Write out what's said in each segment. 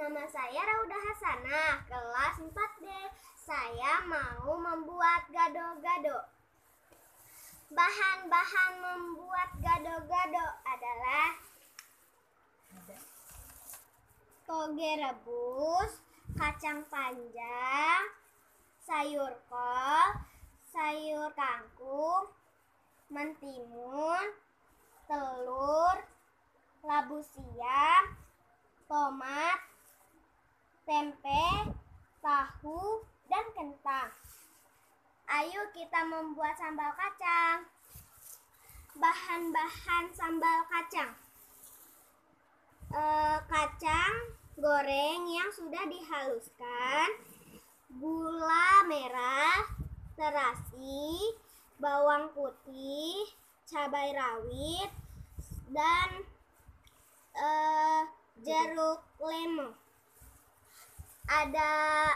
Nama saya Rauda Hasanah, kelas 4D. Saya mau membuat gado-gado. Bahan-bahan membuat gado-gado adalah toge rebus, kacang panjang, sayur kol, sayur kangkung, mentimun, telur, labu siam, tomat, tempe, tahu, dan kentang. Ayo kita membuat sambal kacang. Bahan-bahan sambal kacang: kacang goreng yang sudah dihaluskan, gula merah, terasi, bawang putih, cabai rawit, dan jeruk lemon. Ada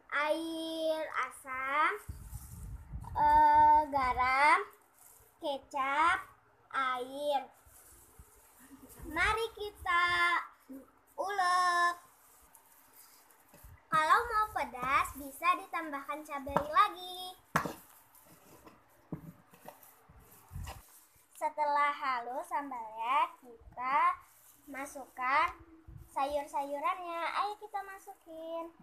air asam, garam, kecap, air. Mari kita ulek. Kalau mau pedas bisa ditambahkan cabai lagi. Setelah halus sambalnya, kita masukkan sayur-sayurannya. Ayo kita masukin.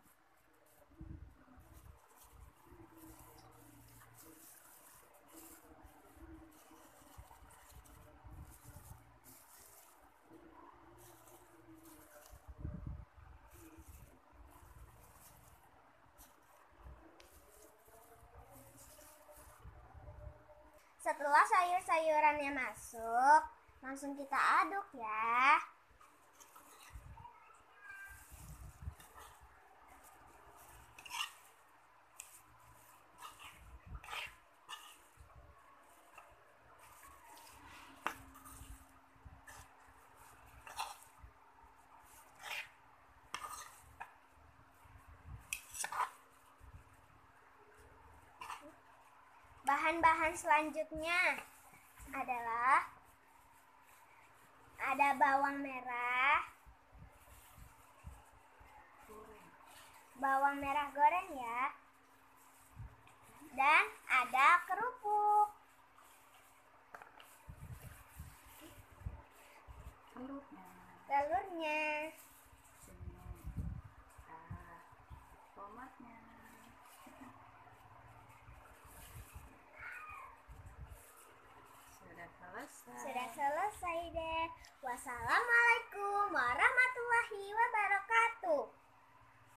Setelah sayur-sayurannya masuk, langsung kita aduk ya. Bahan-bahan selanjutnya adalah ada bawang merah goreng ya, dan ada kerupuk, telurnya, tomatnya. Sudah selesai deh. Wassalamualaikum warahmatullahi wabarakatuh.